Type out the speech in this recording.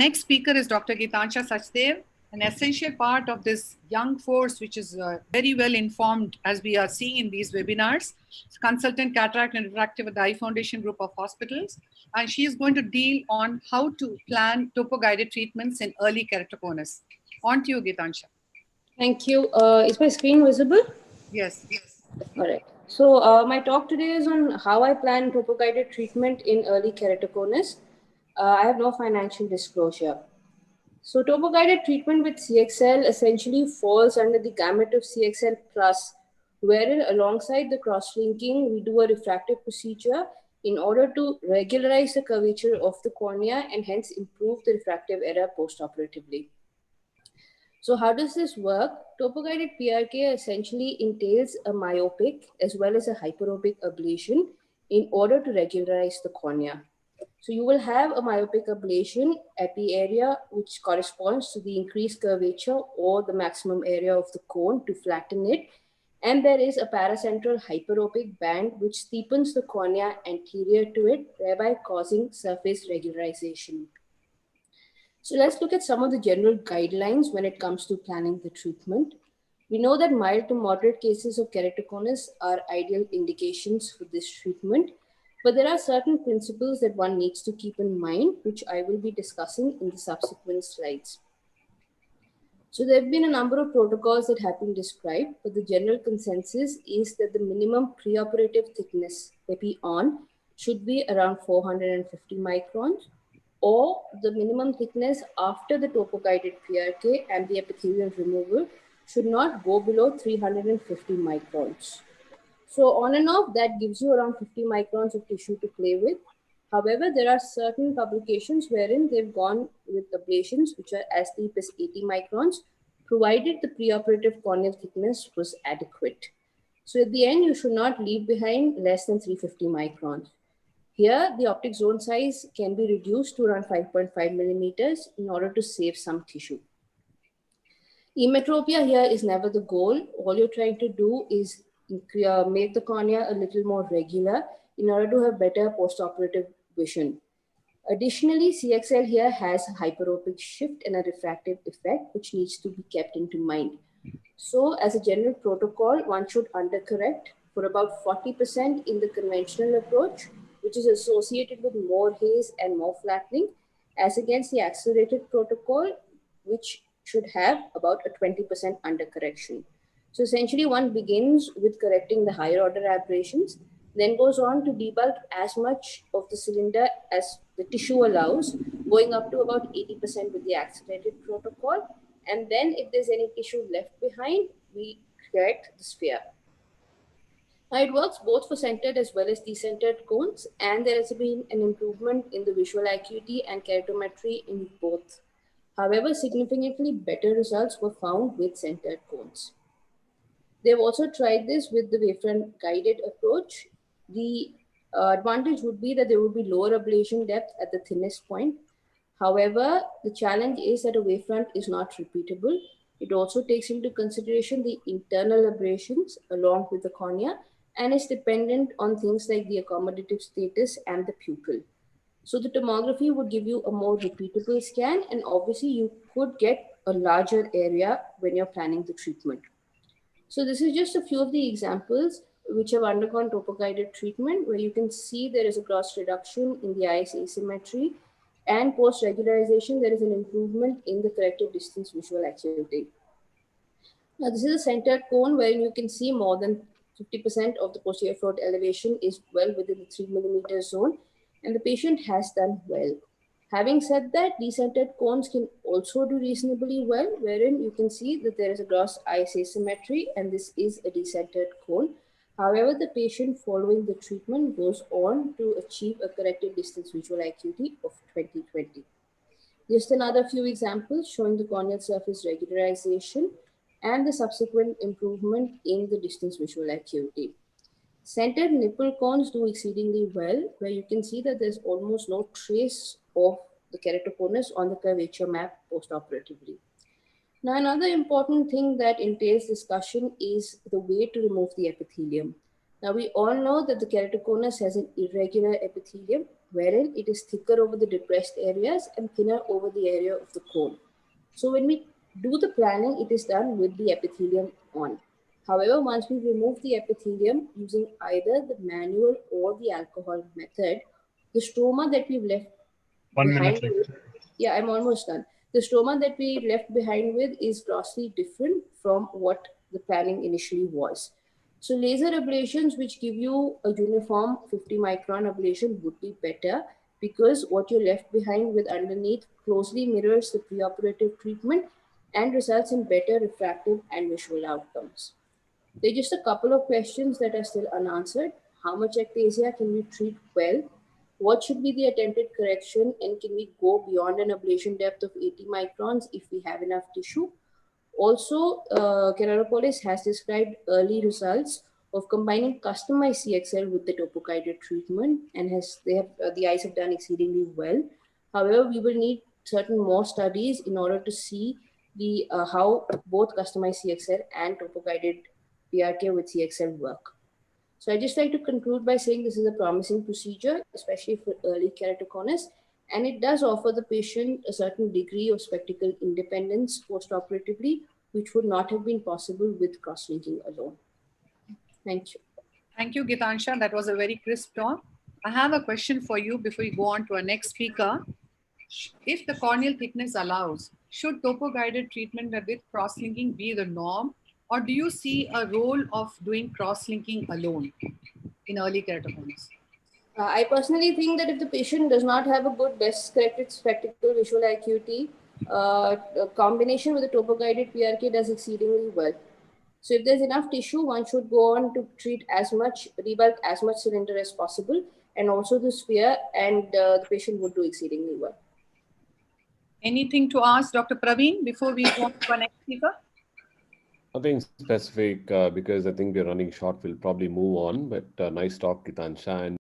Next speaker is Dr. Gitansha Sachdev, an essential part of this young force, which is very well informed, as we are seeing in these webinars, consultant cataract and refractive at the Eye Foundation group of hospitals. And she is going to deal on how to plan topo-guided treatments in early keratoconus. On to you, Gitansha. Thank you. Is my screen visible? Yes. All right. So my talk today is on how I plan topo-guided treatment in early keratoconus. I have no financial disclosure. So topo-guided treatment with CXL essentially falls under the gamut of CXL plus, wherein alongside the cross-linking, we do a refractive procedure in order to regularize the curvature of the cornea and hence improve the refractive error post-operatively. So how does this work? Topo-guided PRK essentially entails a myopic as well as a hyperopic ablation in order to regularize the cornea. So you will have a myopic ablation at the area which corresponds to the increased curvature or the maximum area of the cone to flatten it. And there is a paracentral hyperopic band which steepens the cornea anterior to it, thereby causing surface regularization. So let's look at some of the general guidelines when it comes to planning the treatment. We know that mild to moderate cases of keratoconus are ideal indications for this treatment, but there are certain principles that one needs to keep in mind, which I will be discussing in the subsequent slides. So there have been a number of protocols that have been described, but the general consensus is that the minimum preoperative thickness, epi-on, should be around 450 microns, or the minimum thickness after the topo-guided PRK and the epithelial removal should not go below 350 microns. So on and off, that gives you around 50 microns of tissue to play with. However, there are certain publications wherein they've gone with ablations which are as deep as 80 microns, provided the preoperative corneal thickness was adequate. So at the end, you should not leave behind less than 350 microns. Here, the optic zone size can be reduced to around 5.5 millimeters in order to save some tissue. Emmetropia here is never the goal. All you're trying to do is make the cornea a little more regular in order to have better post-operative vision. Additionally, CXL here has a hyperopic shift and a refractive effect, which needs to be kept into mind. So as a general protocol, one should undercorrect for about 40% in the conventional approach, which is associated with more haze and more flattening, as against the accelerated protocol, which should have about a 20% undercorrection. So essentially one begins with correcting the higher order aberrations, then goes on to debulk as much of the cylinder as the tissue allows, going up to about 80% with the accelerated protocol. And then if there's any tissue left behind, we correct the sphere. Now it works both for centered as well as decentered cones, and there has been an improvement in the visual acuity and keratometry in both. However, significantly better results were found with centered cones. They've also tried this with the wavefront guided approach. The advantage would be that there would be lower ablation depth at the thinnest point. However, the challenge is that a wavefront is not repeatable. It also takes into consideration the internal abrasions along with the cornea and is dependent on things like the accommodative status and the pupil. So the tomography would give you a more repeatable scan, and obviously you could get a larger area when you're planning the treatment. So this is just a few of the examples which have undergone topo-guided treatment, where you can see there is a gross reduction in the iris asymmetry, and post-regularization there is an improvement in the corrected distance visual acuity. Now this is a centered cone wherein you can see more than 50% of the posterior float elevation is well within the 3 millimeter zone, and the patient has done well. Having said that, decentered cones can also do reasonably well, wherein you can see that there is a gross iris asymmetry, and this is a decentered cone. However, the patient following the treatment goes on to achieve a corrected distance visual acuity of 20/20. Just another few examples showing the corneal surface regularization and the subsequent improvement in the distance visual acuity. Centered nipple cones do exceedingly well, where you can see that there's almost no trace of the keratoconus on the curvature map postoperatively. Now, another important thing that entails discussion is the way to remove the epithelium. Now, we all know that the keratoconus has an irregular epithelium, wherein it is thicker over the depressed areas and thinner over the area of the cone. So when we do the planning, it is done with the epithelium on. However, once we remove the epithelium using either the manual or the alcohol method, the stroma that we've left 1 minute behind left. with, yeah, I'm almost done. The stroma that we left behind with is grossly different from what the planning initially was. So laser ablations which give you a uniform 50 micron ablation would be better, because what you're left behind with underneath closely mirrors the preoperative treatment and results in better refractive and visual outcomes. There are just a couple of questions that are still unanswered. How much ectasia can we treat well? What should be the attempted correction? And can we go beyond an ablation depth of 80 microns if we have enough tissue? Also, Keratopoulos has described early results of combining customized CXL with the topoguided treatment, and the eyes have done exceedingly well. However, we will need certain more studies in order to see the how both customized CXL and topoguided PRK with CXL work. So I just like to conclude by saying this is a promising procedure, especially for early keratoconus, and it does offer the patient a certain degree of spectacle independence postoperatively, which would not have been possible with cross-linking alone. Thank you. Thank you, Gitansha. That was a very crisp talk. I have a question for you before we go on to our next speaker. If the corneal thickness allows, should topo-guided treatment with cross-linking be the norm, or do you see a role of doing cross-linking alone in early keratoconus? I personally think that if the patient does not have a good best corrected spectacle visual acuity, a combination with the topo-guided PRK does exceedingly well. So if there's enough tissue, one should go on to treat as much, rebulk as much cylinder as possible, and also the sphere, and the patient would do exceedingly well. Anything to ask Dr. Praveen before we go on to our next speaker? Nothing specific because I think we're running short. We'll probably move on, but nice talk, Gitansha. And